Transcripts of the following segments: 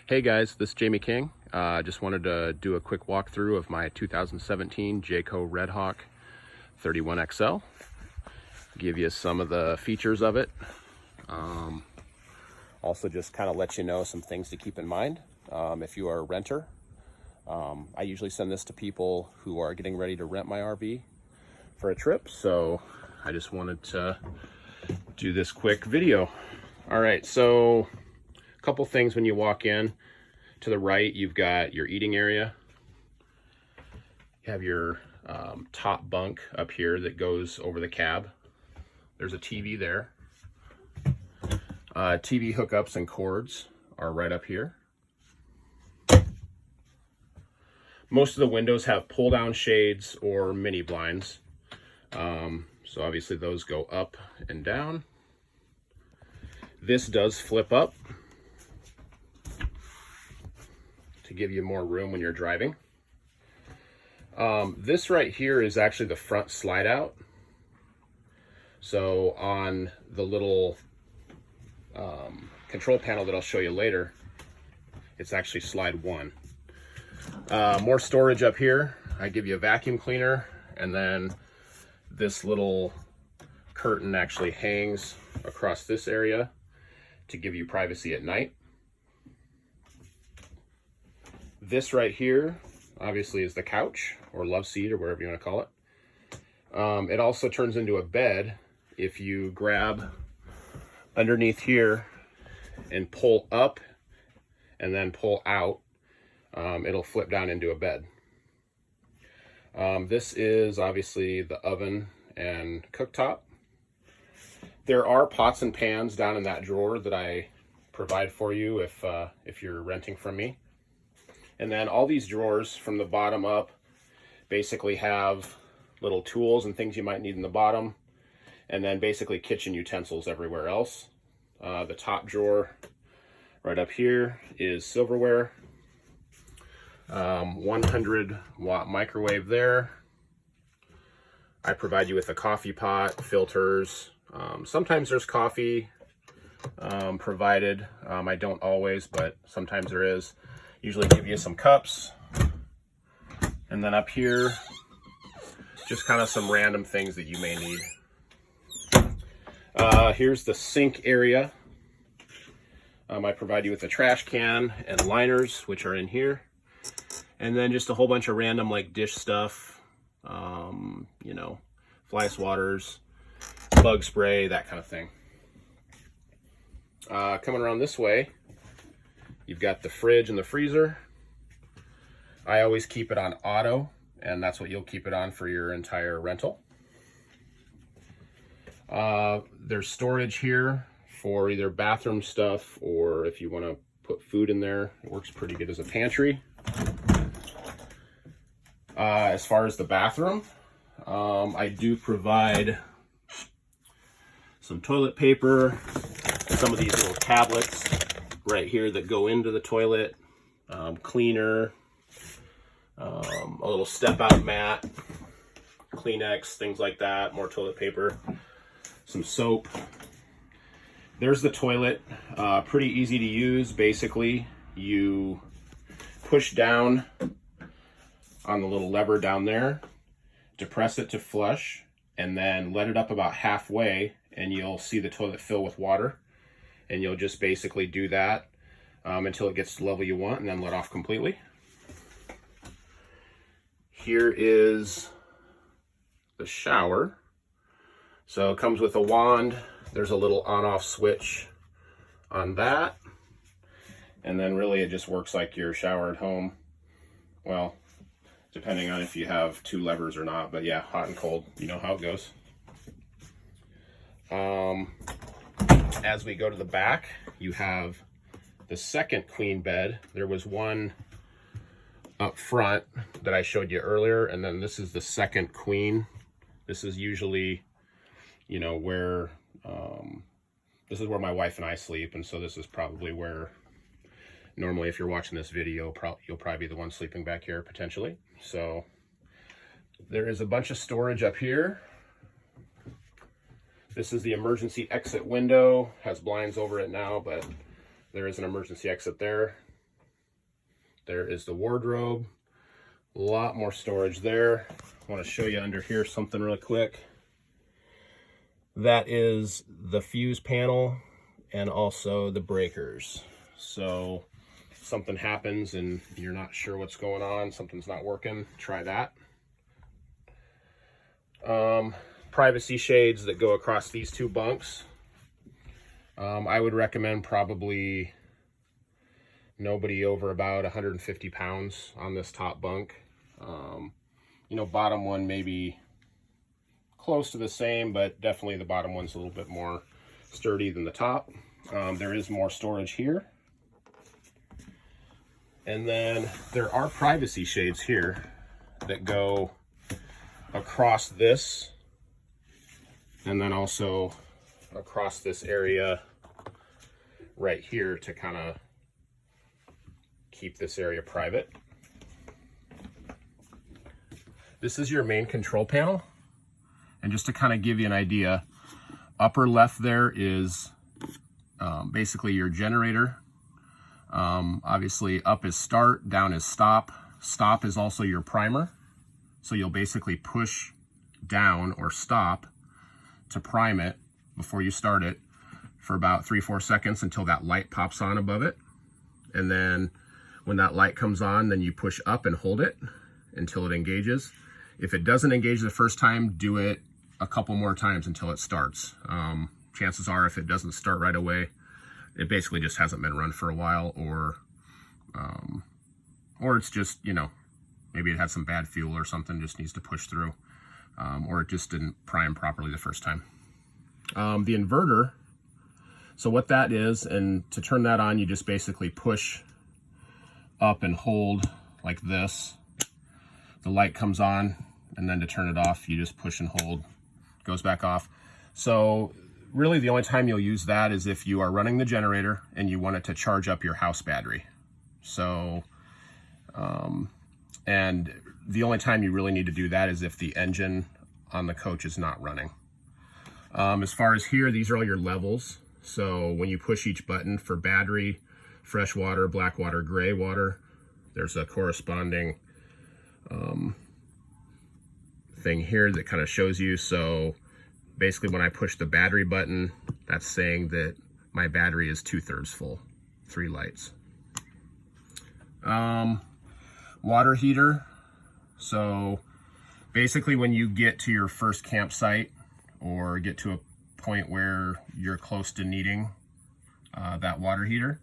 Hey guys, this is Jamie King. Just wanted to do a quick walkthrough of my 2017 Jayco Redhawk 31XL. Give you some of the features of it. Also just kind of let you know some things to keep in mind if you are a renter. I usually send this to people who are getting ready to rent my RV for a trip, so I just wanted to do this quick video. All right, so a couple things when you walk in. To the right, you've got your eating area. You have your top bunk up here that goes over the cab. There's a TV there. TV hookups and cords are right up here. Most of the windows have pull-down shades or mini blinds. So obviously those go up and down. This does flip up to give you more room when you're driving. This right here is actually the front slide out. So on the little control panel that I'll show you later, it's actually slide 1. More storage up here. I give you a vacuum cleaner, and then this little curtain actually hangs across this area to give you privacy at night. This right here obviously is the couch or love seat or whatever you want to call it. It also turns into a bed if you grab underneath here and pull up and then pull out. It'll flip down into a bed. This is obviously the oven and cooktop. There are pots and pans down in that drawer that I provide for you if you're renting from me. And then all these drawers from the bottom up basically have little tools and things you might need in the bottom, and then basically kitchen utensils everywhere else. The top drawer right up here is silverware. 100-watt microwave there. I provide you with a coffee pot, filters. Sometimes there's coffee provided. I don't always, but sometimes there is. Usually give you some cups. And then up here, just kind of some random things that you may need. Here's the sink area. I provide you with a trash can and liners, which are in here. And then just a whole bunch of random like dish stuff, you know, fly swatters, bug spray, that kind of thing. Coming around this way, you've got the fridge and the freezer. I always keep it on auto, and that's what you'll keep it on for your entire rental. There's storage here for either bathroom stuff or if you want to put food in there. It works pretty good as a pantry. As far as the bathroom, I do provide some toilet paper, some of these little tablets right here that go into the toilet, cleaner, a little step-out mat, Kleenex, things like that, more toilet paper, some soap. There's the toilet, pretty easy to use. Basically, you push down on the little lever down there, depress it to flush, and then let it up about halfway, and you'll see the toilet fill with water. And you'll just basically do that until it gets to the level you want, and then let off completely. Here is the shower. So it comes with a wand. There's a little on-off switch on that. And then really it just works like your shower at home. Well, depending on if you have 2 levers or not, but yeah, hot and cold, you know how it goes. As we go to the back, you have the second queen bed. There was one up front that I showed you earlier, and then this is the second queen. This is usually, you know, where, this is where my wife and I sleep, and so this is probably where, normally if you're watching this video, you'll probably be the one sleeping back here, potentially. So there is a bunch of storage up here. This is the emergency exit window. Has blinds over it now, but there is an emergency exit there. There is the wardrobe. A lot more storage there. I want to show you under here something really quick. That is the fuse panel and also the breakers. So if something happens and you're not sure what's going on, something's not working, try that. Privacy shades that go across these two bunks. I would recommend probably nobody over about 150 pounds on this top bunk. You know, bottom one maybe close to the same, but definitely the bottom one's a little bit more sturdy than the top. There is more storage here. And then there are privacy shades here that go across this and then also across this area right here to kind of keep this area private. This is your main control panel. And just to kind of give you an idea, upper left there is basically your generator. Obviously up is start, down is stop. Stop is also your primer. So you'll basically push down or stop to prime it before you start it for about 3-4 seconds until that light pops on above it. And then when that light comes on, then you push up and hold it until it engages. If it doesn't engage the first time, do it a couple more times until it starts. Chances are if it doesn't start right away, it basically just hasn't been run for a while, or it's just, you know, maybe it had some bad fuel or something, just needs to push through, or it just didn't prime properly the first time. The inverter, so what that is, and to turn that on, you just basically push up and hold like this. The light comes on, and then to turn it off, you just push and hold, it goes back off. So really the only time you'll use that is if you are running the generator and you want it to charge up your house battery. So, and the only time you really need to do that is if the engine on the coach is not running. As far as here, these are all your levels. So when you push each button for battery, fresh water, black water, gray water, there's a corresponding thing here that kind of shows you. So basically when I push the battery button, that's saying that my battery is 2/3 full, 3 lights. Water heater. So basically when you get to your first campsite or get to a point where you're close to needing that water heater,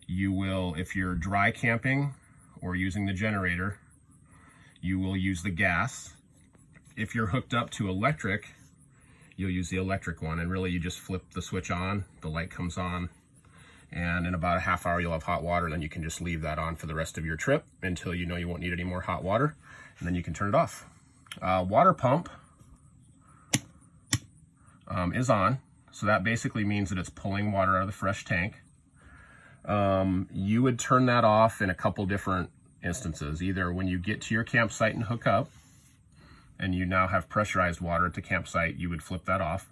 you will, if you're dry camping or using the generator, you will use the gas. If you're hooked up to electric, you'll use the electric one, and really you just flip the switch on, the light comes on, and in about a half hour you'll have hot water. Then you can just leave that on for the rest of your trip until you know you won't need any more hot water, and then you can turn it off. Water pump is on, so that basically means that it's pulling water out of the fresh tank. You would turn that off in a couple different instances. Either when you get to your campsite and hook up and you now have pressurized water at the campsite, you would flip that off.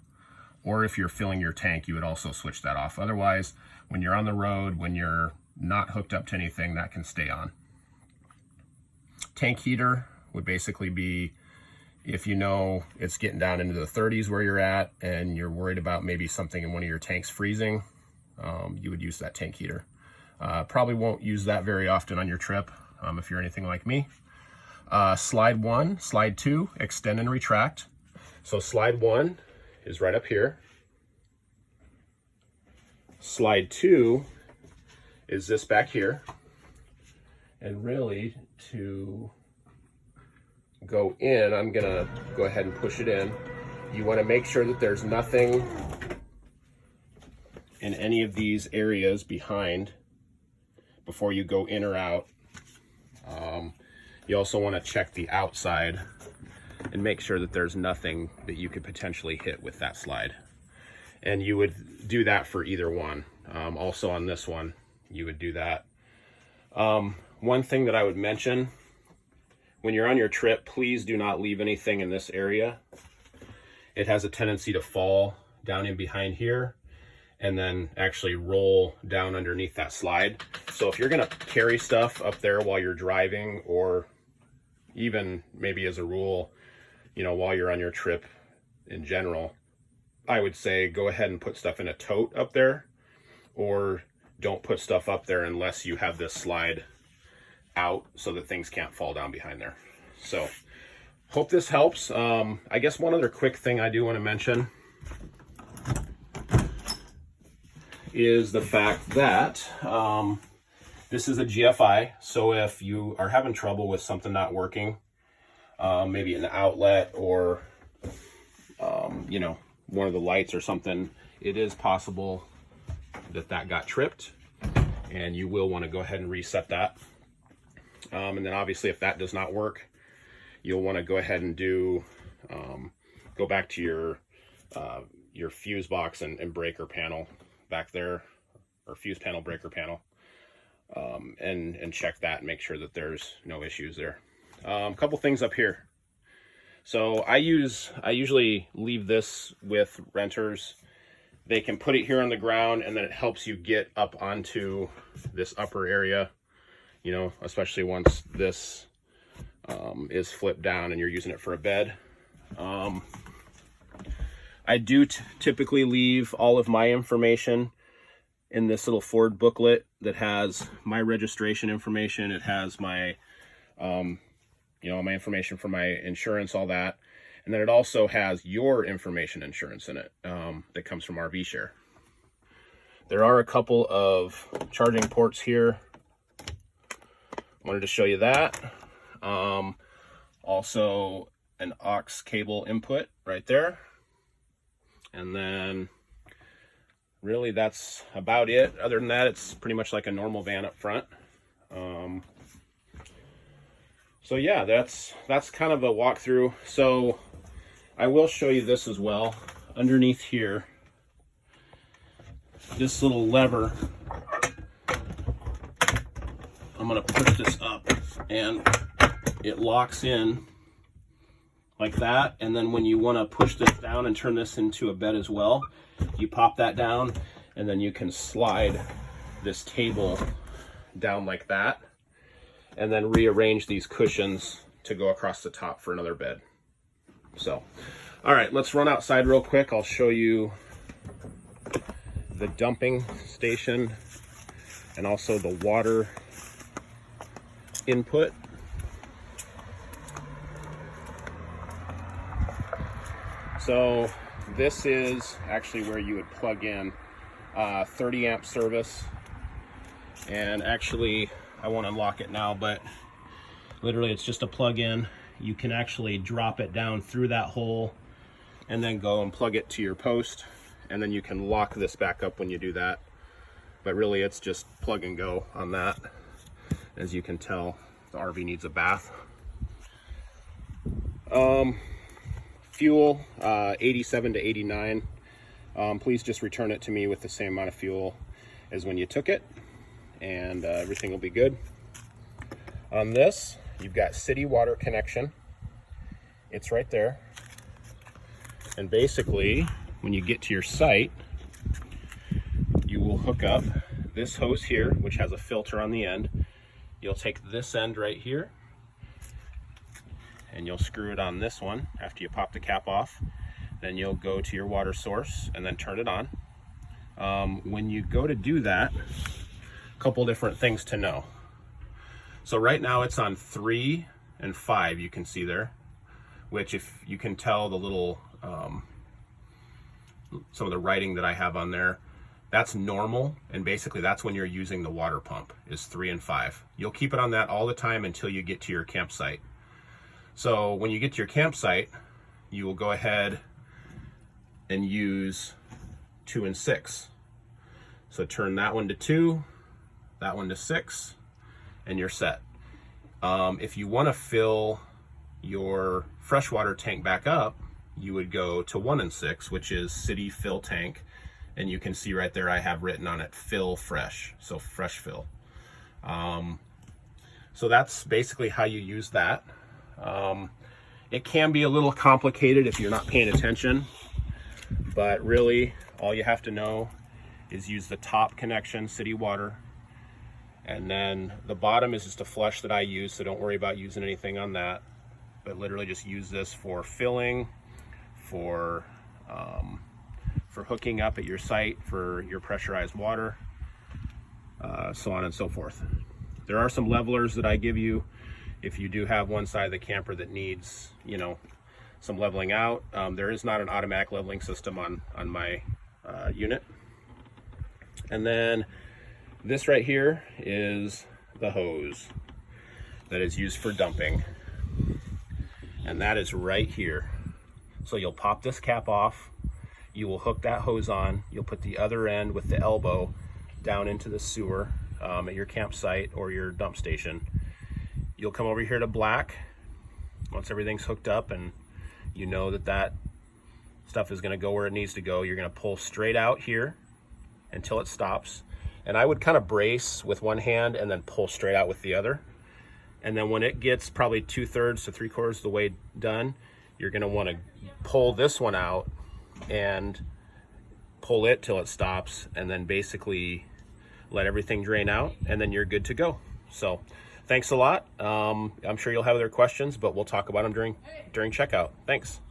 Or if you're filling your tank, you would also switch that off. Otherwise, when you're on the road, when you're not hooked up to anything, that can stay on. Tank heater would basically be if you know it's getting down into the 30s where you're at and you're worried about maybe something in one of your tanks freezing, you would use that tank heater. Probably won't use that very often on your trip if you're anything like me. Slide 1, slide 2, extend and retract. So slide 1 is right up here. Slide 2 is this back here. And really, to go in, I'm gonna go ahead and push it in. You wanna make sure that there's nothing in any of these areas behind before you go in or out. You also want to check the outside and make sure that there's nothing that you could potentially hit with that slide. And you would do that for either one. Also on this one, you would do that. One thing that I would mention, when you're on your trip, please do not leave anything in this area. It has a tendency to fall down in behind here and then actually roll down underneath that slide. So if you're gonna carry stuff up there while you're driving, or even maybe as a rule, you know, while you're on your trip in general, I would say go ahead and put stuff in a tote up there, or don't put stuff up there unless you have this slide out so that things can't fall down behind there. So hope this helps. I guess one other quick thing I do want to mention is the fact that this is a GFI. So if you are having trouble with something not working, maybe an outlet or you know, one of the lights or something, it is possible that that got tripped, and you will want to go ahead and reset that. And then obviously if that does not work, you'll want to go ahead and do go back to your fuse box and breaker panel back there, or fuse panel, breaker panel, and check that and make sure that there's no issues there. A couple things up here. So I usually leave this with renters. They can put it here on the ground, and then it helps you get up onto this upper area, you know, especially once this is flipped down and you're using it for a bed. I do typically leave all of my information in this little Ford booklet that has my registration information. It has my, you know, my information for my insurance, all that. And then it also has your information insurance in it that comes from RV Share. There are a couple of charging ports here. Wanted to show you that. Also an aux cable input right there. And then really that's about it. Other than that, it's pretty much like a normal van up front. So yeah, that's kind of a walkthrough. So I will show you this as well. Underneath here, this little lever, I'm gonna push this up and it locks in like that. And then when you wanna push this down and turn this into a bed as well, you pop that down, and then you can slide this table down like that, and then rearrange these cushions to go across the top for another bed. So, all right, let's run outside real quick. I'll show you the dumping station and also the water input. So this is actually where you would plug in 30 amp service. And actually, I won't unlock it now, but literally it's just a plug-in. You can actually drop it down through that hole and then go and plug it to your post, and then you can lock this back up when you do that. But really it's just plug and go on that. As you can tell, the RV needs a bath. Fuel, 87 to 89. Please just return it to me with the same amount of fuel as when you took it, and everything will be good. On this, you've got city water connection. It's right there. And basically, when you get to your site, you will hook up this hose here, which has a filter on the end. You'll take this end right here, and you'll screw it on this one after you pop the cap off. Then you'll go to your water source and then turn it on. When you go to do that, a couple different things to know. So right now it's on 3 and 5, you can see there, which if you can tell the little, some of the writing that I have on there, that's normal. And basically that's when you're using the water pump, is 3 and 5. You'll keep it on that all the time until you get to your campsite. So when you get to your campsite, you will go ahead and use 2 and 6. So turn that one to 2, that one to 6, and you're set. If you want to fill your freshwater tank back up, you would go to 1 and 6, which is city fill tank. And you can see right there, I have written on it, fill fresh, so fresh fill. So that's basically how you use that. It can be a little complicated if you're not paying attention, but really all you have to know is use the top connection, city water, And then the bottom is just a flush that I use, so don't worry about using anything on that. But literally just use this for filling, for hooking up at your site for your pressurized water, so on and so forth. There are some levelers that I give you if you do have one side of the camper that needs, you know, some leveling out. There is not an automatic leveling system on my unit. And then this right here is the hose that is used for dumping. And that is right here. So you'll pop this cap off, you will hook that hose on, you'll put the other end with the elbow down into the sewer at your campsite or your dump station. You'll come over here to black once everything's hooked up and you know that that stuff is going to go where it needs to go. You're going to pull straight out here until it stops. And I would kind of brace with one hand and then pull straight out with the other. And then when it gets probably 2/3 to 3/4 of the way done, you're going to want to pull this one out and pull it till it stops, and then basically let everything drain out, and then you're good to go. So thanks a lot. I'm sure you'll have other questions, but we'll talk about them during checkout. Thanks.